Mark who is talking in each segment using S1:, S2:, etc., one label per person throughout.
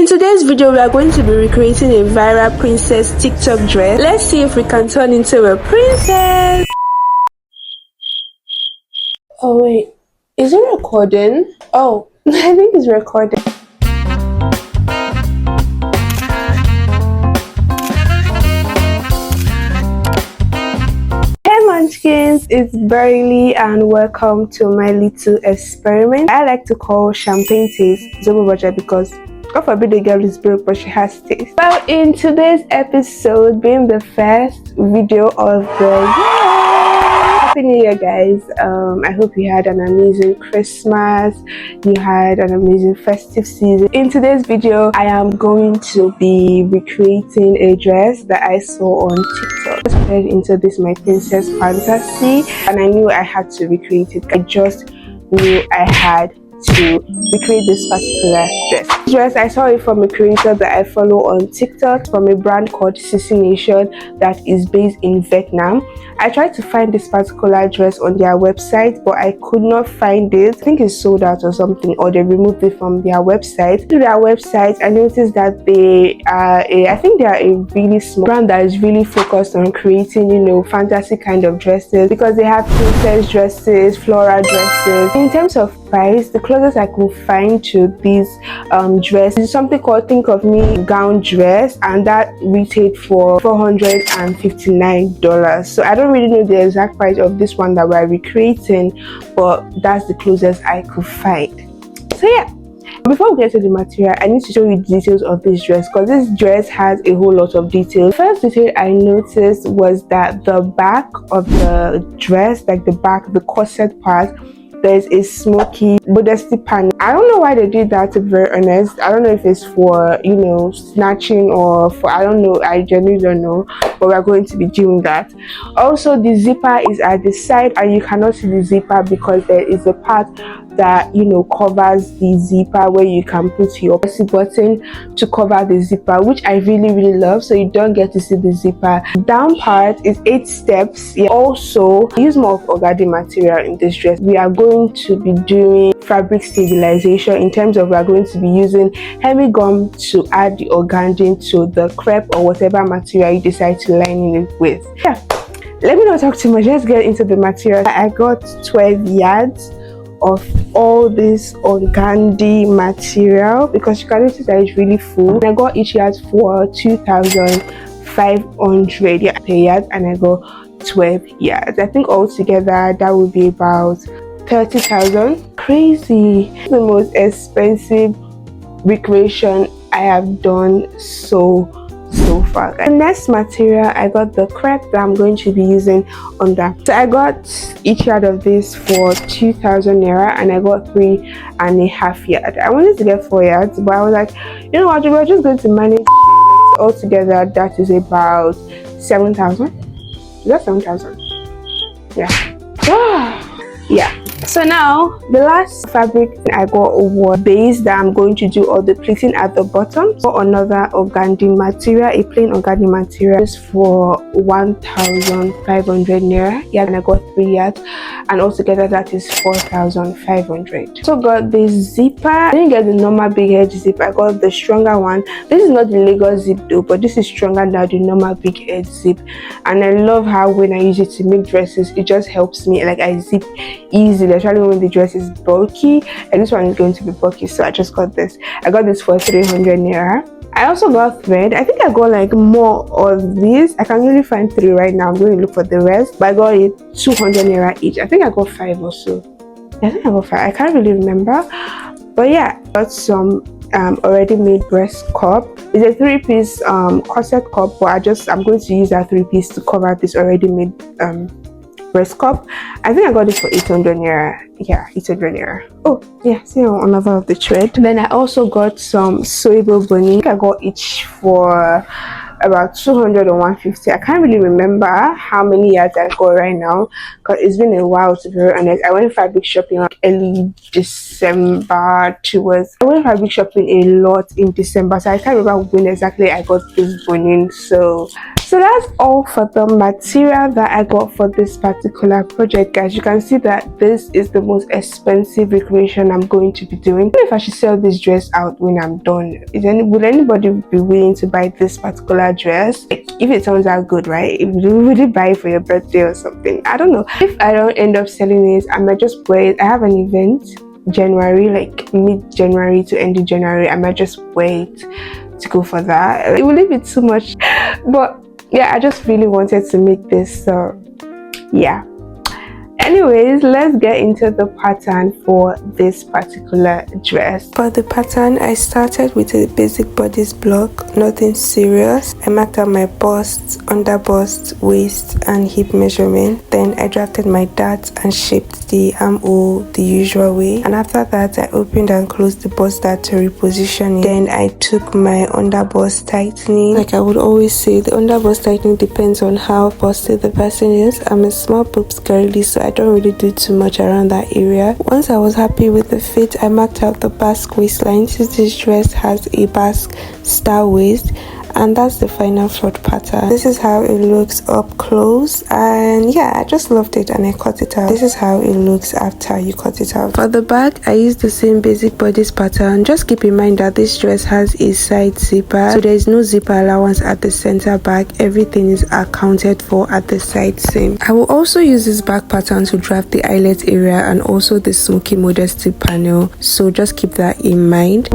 S1: In today's video, we are going to be recreating a viral princess TikTok dress. Let's see if we can turn into a princess. Oh wait, is it recording? Oh, I think it's recording. Hey munchkins, it's Berly and welcome to my little experiment. I like to call champagne taste Zobo Budget because God forbid the girl is broke but she has taste. Well, in today's episode, being the first video of the Happy New Year, guys. I hope you had an amazing Christmas, you had an amazing festive season. In today's video, I am going to be recreating a dress that I saw on TikTok. I just head into this my princess fantasy and I knew I had to recreate it. I just knew I had to recreate this particular dress. I saw it from a creator that I follow on TikTok, from a brand called Sissy Nation that is based in Vietnam. I tried to find this particular dress on their website, but I could not find it. I think it's sold out or something, or they removed it from their website. Through their website, I noticed that they are I think they are a really small brand that is really focused on creating, you know, fantasy kind of dresses, because they have princess dresses, floral dresses. In terms of price, the closest I could find to this dress is something called Think of Me gown dress, and that retailed for $459. So I don't really know the exact price of this one that we're recreating, but that's the closest I could find. So yeah, before we get to the material, I need to show you the details of this dress, because this dress has a whole lot of details. The first detail I noticed was that the back of the dress, like the back, the corset part, there's a smoky modesty panel. I don't know why they did that, to be very honest. I don't know if it's for, you know, snatching or for, I don't know, I genuinely don't know, but we're going to be doing that. Also, the zipper is at the side and you cannot see the zipper because there is a part that, you know, covers the zipper where you can put your button to cover the zipper, which I really love, so you don't get to see the zipper. Down part is 8 steps. Yeah. Also, I use more of organdy material in this dress. We are going to be doing fabric stabilization, in terms of we are going to be using hemi gum to add the organdy to the crepe or whatever material you decide to line it with. Yeah, let me not talk too much, let's get into the material. I got 12 yards of all this organdy material because you can notice that it's really full. And I got each yard for 2,500 per yard, and I got 12 yards. I think altogether that would be about 30,000. Crazy. The most expensive recreation I have done so far. The next material, I got the crepe that I'm going to be using on that. So I got each yard of this for 2,000 naira, and I got 3.5 yards. I wanted to get 4 yards, but I was like, you know what, we're just going to manage. Altogether that is about 7,000. Is that 7,000? Yeah. Yeah. So now the last fabric I got was base that I'm going to do all the pleating at the bottom. For another organdy material, a plain organdy material, is for 1,500 naira. Yeah, and I got 3 yards, and altogether that is 4,500. So got this zipper. I didn't get the normal big edge zip, I got the stronger one. This is not the Lagos zip though, but this is stronger than the normal big edge zip, and I love how when I use it to make dresses, it just helps me, like I zip easily, especially when the dress is bulky, and this one is going to be bulky, so I just got this. I got this for 300 naira. I also got thread. I think I got like more of these. I can only find 3 right now. I'm going to look for the rest, but I got it 200 naira each. I think I got 5 or so. I think I got 5. I can't really remember, but yeah, I got some already made breast cup. It's a 3-piece corset cup, but I'm going to use that 3-piece to cover this already made breast cup. I think I got this for 800 naira. Yeah, 800 naira. Oh yeah, see another of the thread. Then I also got some sewable bunny. I think I got each for about 200 or 150. I can't really remember how many yards I got right now because it's been a while, to be very honest. I went fabric shopping like early December. I went fabric shopping a lot in December, so I can't remember when exactly I got this bunny. So So that's all for the material that I got for this particular project, guys. You can see that this is the most expensive recreation I'm going to be doing. If I should sell this dress out when I'm done, would anybody be willing to buy this particular dress? Like, if it turns out good, right? Would you buy it for your birthday or something? I don't know. If I don't end up selling it, I might just wear it. I have an event January, like mid-January to end of January. I might just wait to go for that. It will leave it too much, but yeah, I just really wanted to make this, so yeah. Anyways, let's get into the pattern for this particular dress. For the pattern, I started with a basic bodice block, nothing serious. I marked out my bust, under bust, waist and hip measurement. Then I drafted my darts and shaped the armhole the usual way. And after that, I opened and closed the bust dart to reposition it. Then I took my under bust tightening. Like I would always say, the under bust tightening depends on how busted the person is. I'm a small boobs girly, so I don't really do too much around that area. Once I was happy with the fit, I marked out the basque waistline since this dress has a basque style waist, and that's the final front pattern. This is how it looks up close, and yeah, I just loved it and I cut it out. This is how it looks after you cut it out. For the back, I used the same basic bodice pattern. Just keep in mind that this dress has a side zipper, so there is no zipper allowance at the center back. Everything is accounted for at the side seam. I will also use this back pattern to draft the eyelet area and also the smoky modesty panel, so just keep that in mind.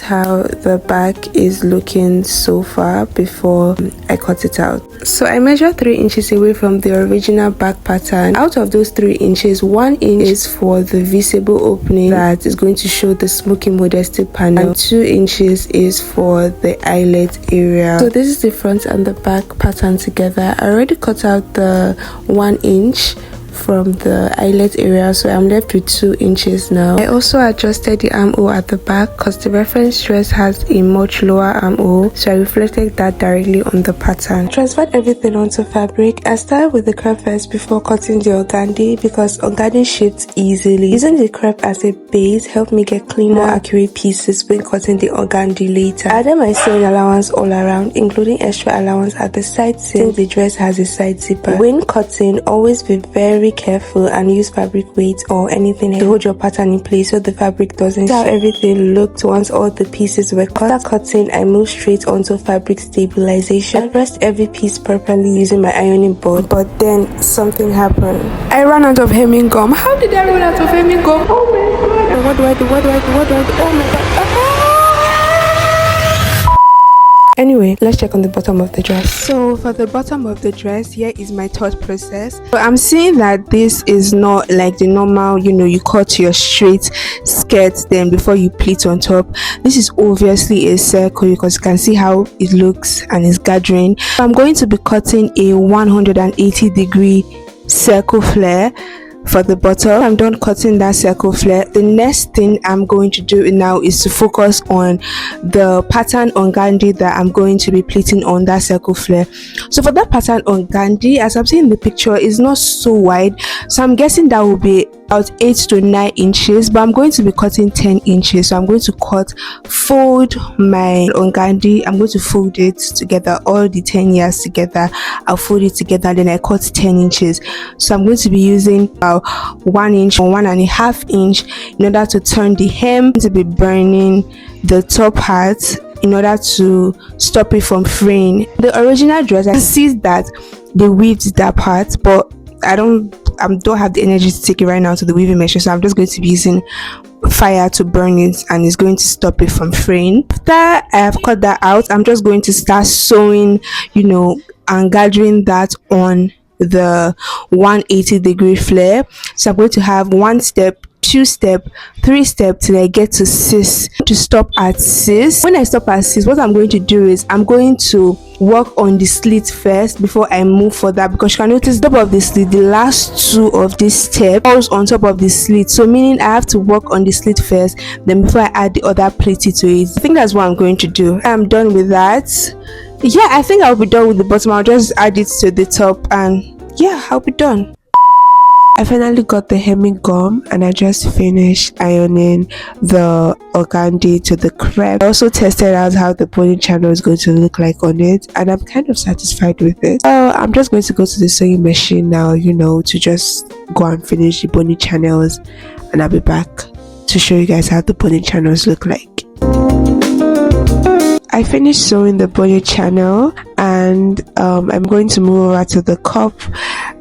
S1: How the back is looking so far before I cut it out. So I measured 3 inches away from the original back pattern. Out of those 3 inches, 1 inch is for the visible opening that is going to show the smoky modesty panel, and 2 inches is for the eyelet area. So this is the front and the back pattern together. I already cut out the 1 inch from the eyelet area, so I'm left with 2 inches now. I also adjusted the armhole at the back because the reference dress has a much lower armhole, so I reflected that directly on the pattern. I transferred everything onto fabric. I started with the crepe first before cutting the organdy because organdy shifts easily. Using the crepe as a base helped me get clean, more accurate pieces when cutting the organdy later. I added my sewing allowance all around, including extra allowance at the side seam since the dress has a side zipper. When cutting, always be very careful and use fabric weight or anything to hold your pattern in place so the fabric doesn't shift. How everything looked once all the pieces were cut. After cutting, I moved straight onto fabric stabilization. I pressed every piece properly using my ironing board, but then something happened. I ran out of hemming gum. How did I run out of hemming gum? Oh my god. What do I do? Oh my god. Anyway, let's check on the bottom of the dress. So for the bottom of the dress, here is my thought process. So I'm seeing that this is not like the normal, you cut your straight skirt then before you pleat on top. This is obviously a circle because you can see how it looks and it's gathering. So I'm going to be cutting a 180-degree circle flare for the bottom. I'm done cutting that circle flare. The next thing I'm going to do now is to focus on the pattern on organdy that I'm going to be pleating on that circle flare. So for that pattern on organdy, as I'm seeing in the picture, is not so wide, so I'm guessing that will be about 8 to 9 inches, but I'm going to be cutting 10 inches. So I'm going to fold my organdy. I'm going to fold it together, all the 10 yards together. I'll fold it together, then I cut 10 inches. So I'm going to be using 1 inch or 1.5 inch in order to turn the hem. To be burning the top part in order to stop it from fraying. The original dress, I see that they weaved that part, but I don't have the energy to take it right now to the weaving machine, so I'm just going to be using fire to burn it, and it's going to stop it from fraying. After I have cut that out, I'm just going to start sewing, and gathering that on the 180-degree flare. So I'm going to have 1 step, 2 step, 3 step till I get to 6. To stop at 6. When I stop at 6, what I'm going to do is I'm going to work on the slit first before I move further, because you can notice the top of the slit, the last 2 of this step falls on top of the slit, so meaning I have to work on the slit first, then before I add the other plaiting to it. I think that's what I'm going to do. I'm done with that. Yeah, I think I'll be done with the bottom. I'll just add it to the top, and yeah, I'll be done. I finally got the hemming gum and I just finished ironing the organdy to the crepe. I also tested out how the pony channel is going to look like on it, and I'm kind of satisfied with it. So I'm just going to go to the sewing machine now, to just go and finish the pony channels, and I'll be back to show you guys how the pony channels look like. I finished sewing the pony channel, and I'm going to move over to the cup,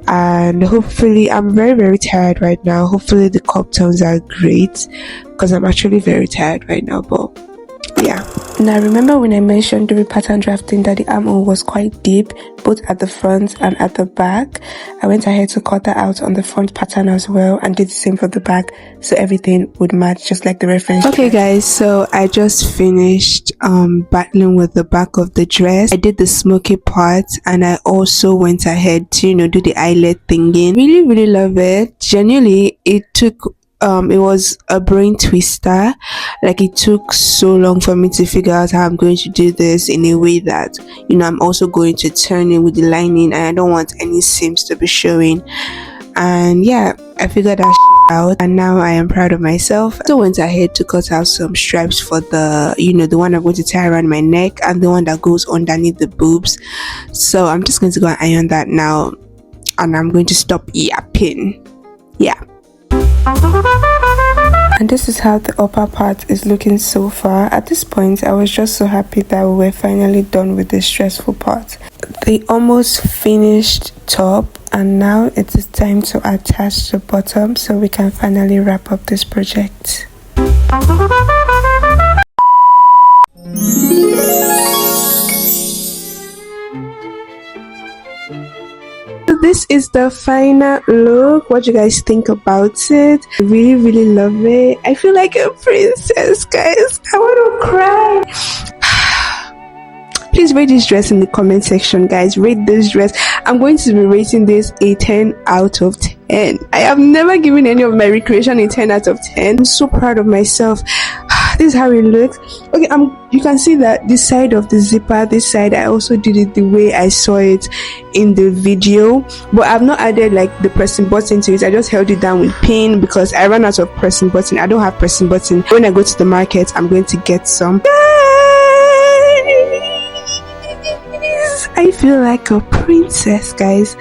S1: and hopefully I'm very tired right now. Hopefully the cup tones are great, because I'm actually very tired right now. But yeah, now remember when I mentioned during pattern drafting that the armhole was quite deep both at the front and at the back? I went ahead to cut that out on the front pattern as well and did the same for the back, so everything would match just like the reference. Okay guys, so I just finished battling with the back of the dress. I did the smoky part, and I also went ahead to do the eyelet thingy. Really love it. Genuinely, it took it was a brain twister. Like, it took so long for me to figure out how I'm going to do this in a way that I'm also going to turn it with the lining, and I don't want any seams to be showing. And yeah, I figured that out, and now I am proud of myself. So I went ahead to cut out some stripes for the the one I'm going to tie around my neck and the one that goes underneath the boobs. So I'm just going to go and iron that now, and I'm going to stop yapping. Yeah. And this is how the upper part is looking so far. At this point, I was just so happy that we were finally done with this stressful part. The almost finished top, and now it is time to attach the bottom so we can finally wrap up this project. This is the final look. What do you guys think about it? I really love it. I feel like a princess, guys. I want to cry. Please rate this dress in the comment section, guys. Rate this dress. I'm going to be rating this a 10 out of 10. I have never given any of my recreation a 10 out of 10. I'm so proud of myself. This is how it looks. Okay, you can see that this side of the zipper, this side, I also did it the way I saw it in the video, but I've not added like the pressing button to it. I just held it down with pin because I ran out of pressing button. I don't have pressing button. When I go to the market, I'm going to get some. I feel like a princess, guys.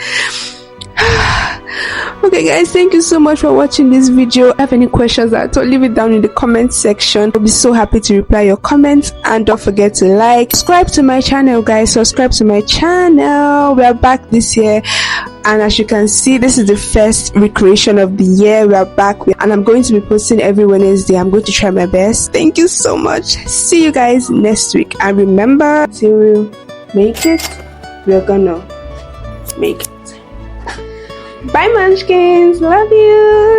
S1: Okay guys, thank you so much for watching this video. If you have any questions at all, leave it down in the comment section. I'll be so happy to reply your comments. And don't forget to subscribe to my channel, guys. Subscribe to my channel. We are back this year, and as you can see, this is the first recreation of the year. We are back, and I'm going to be posting every Wednesday. I'm going to try my best. Thank you so much. See you guys next week, and remember, till we make it, we're gonna make it. Bye munchkins, love you.